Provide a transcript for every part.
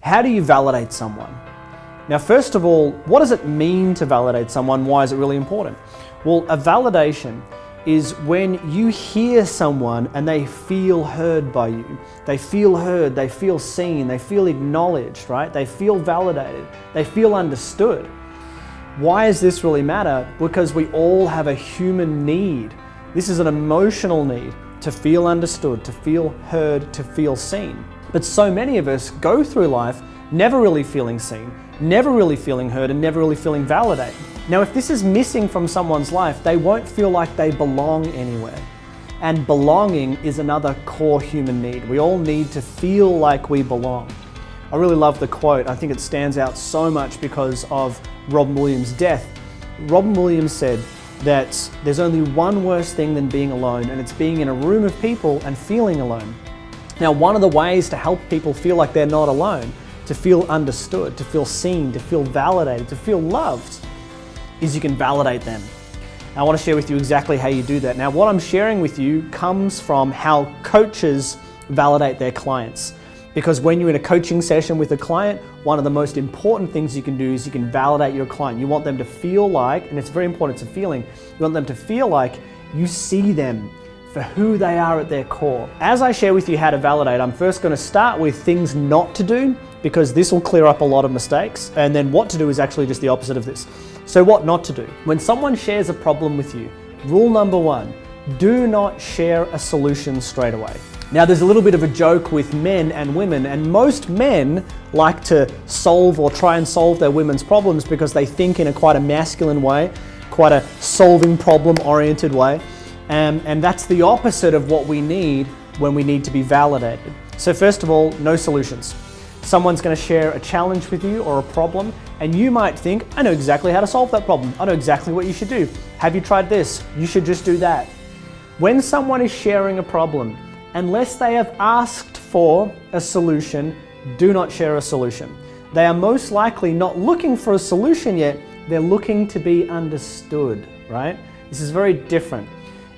How do you validate someone? Now, first of all, what does it mean to validate someone? Why is it really important? Well, a validation is when you hear someone and they feel heard by you. They feel heard, they feel seen, they feel acknowledged, right? They feel validated, they feel understood. Why does this really matter? Because we all have a human need. This is an emotional need to feel understood, to feel heard, to feel seen. But so many of us go through life never really feeling seen, never really feeling heard, and never really feeling validated. Now, if this is missing from someone's life, they won't feel like they belong anywhere. And belonging is another core human need. We all need to feel like we belong. I really love the quote. I think it stands out so much because of Robin Williams' death. Robin Williams said that there's only one worse thing than being alone, and it's being in a room of people and feeling alone. Now, one of the ways to help people feel like they're not alone, to feel understood, to feel seen, to feel validated, to feel loved, is you can validate them. I want to share with you exactly how you do that. Now, what I'm sharing with you comes from how coaches validate their clients. Because when you're in a coaching session with a client, one of the most important things you can do is you can validate your client. You want them to feel like, and it's very important, it's a feeling, you want them to feel like you see them for who they are at their core. As I share with you how to validate, I'm first going to start with things not to do, because this will clear up a lot of mistakes. And then what to do is actually just the opposite of this. So what not to do? When someone shares a problem with you, rule number one, do not share a solution straight away. Now, there's a little bit of a joke with men and women, and most men like to solve or try and solve their women's problems because they think in quite a masculine way, quite a solving problem-oriented way. And that's the opposite of what we need when we need to be validated. So first of all, no solutions. Someone's going to share a challenge with you or a problem, and you might think, I know exactly how to solve that problem. I know exactly what you should do. Have you tried this? You should just do that. When someone is sharing a problem, unless they have asked for a solution, do not share a solution. They are most likely not looking for a solution yet. They're looking to be understood, right? This is very different.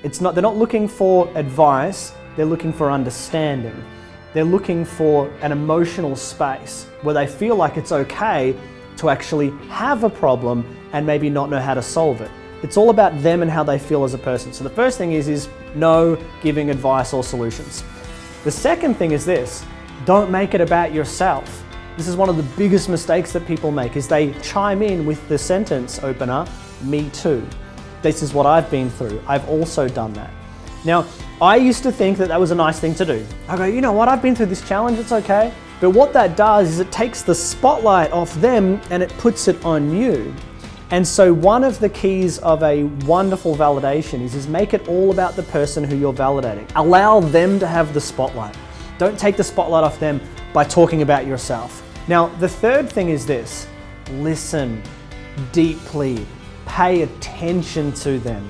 They're not looking for advice. They're looking for understanding. They're looking for an emotional space where they feel like it's okay to actually have a problem and maybe not know how to solve it. It's all about them and how they feel as a person. So the first thing is no giving advice or solutions. The second thing is this: don't make it about yourself. This is one of the biggest mistakes that people make, is they chime in with the sentence opener, me too. This is what I've been through. I've also done that. Now, I used to think that was a nice thing to do. I go, you know what, I've been through this challenge, it's okay. But what that does is it takes the spotlight off them and it puts it on you. And so one of the keys of a wonderful validation is make it all about the person who you're validating. Allow them to have the spotlight. Don't take the spotlight off them by talking about yourself. Now, the third thing is this: listen deeply, pay attention to them.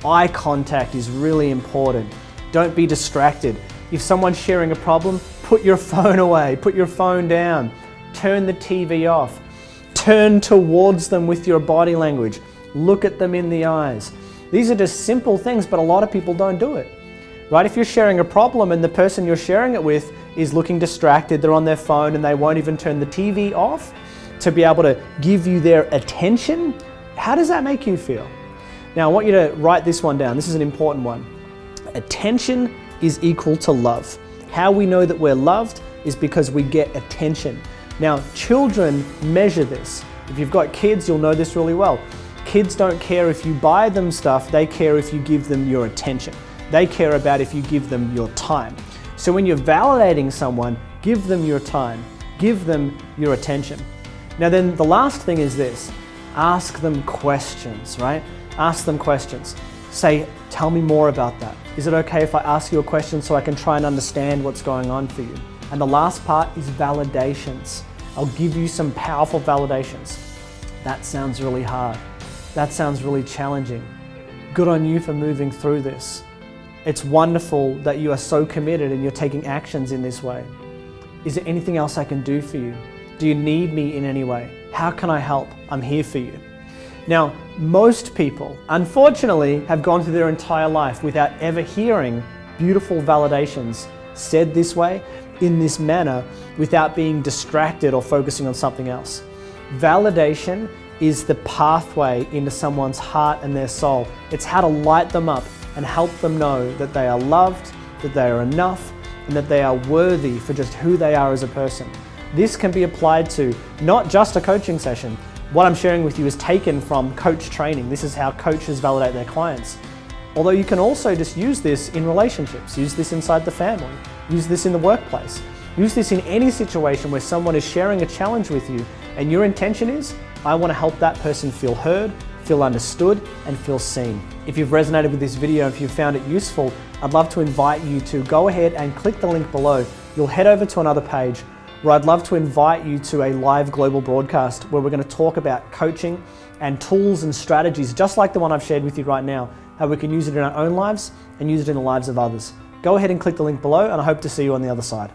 Eye contact is really important. Don't be distracted. If someone's sharing a problem, put your phone away, put your phone down, turn the TV off, turn towards them with your body language, look at them in the eyes. These are just simple things, but a lot of people don't do it, right? If you're sharing a problem and the person you're sharing it with is looking distracted, they're on their phone and they won't even turn the TV off to be able to give you their attention, how does that make you feel? Now, I want you to write this one down. This is an important one. Attention is equal to love. How we know that we're loved is because we get attention. Now, children measure this. If you've got kids, you'll know this really well. Kids don't care if you buy them stuff, they care if you give them your attention. They care about if you give them your time. So when you're validating someone, give them your time, give them your attention. Now then, the last thing is this: ask them questions, right? Ask them questions. Say, tell me more about that. Is it okay if I ask you a question so I can try and understand what's going on for you? And the last part is validations. I'll give you some powerful validations. That sounds really hard. That sounds really challenging. Good on you for moving through this. It's wonderful that you are so committed and you're taking actions in this way. Is there anything else I can do for you? Do you need me in any way? How can I help? I'm here for you. Now, most people, unfortunately, have gone through their entire life without ever hearing beautiful validations said this way in this manner without being distracted or focusing on something else. Validation is the pathway into someone's heart and their soul. It's how to light them up and help them know that they are loved, that they are enough, and that they are worthy for just who they are as a person. This can be applied to not just a coaching session. What I'm sharing with you is taken from coach training. This is how coaches validate their clients. Although you can also just use this in relationships, use this inside the family, use this in the workplace, use this in any situation where someone is sharing a challenge with you and your intention is, I want to help that person feel heard, feel understood, and feel seen. If you've resonated with this video, if you've found it useful, I'd love to invite you to go ahead and click the link below. You'll head over to another page where I'd love to invite you to a live global broadcast where we're going to talk about coaching and tools and strategies, just like the one I've shared with you right now, how we can use it in our own lives and use it in the lives of others. Go ahead and click the link below, and I hope to see you on the other side.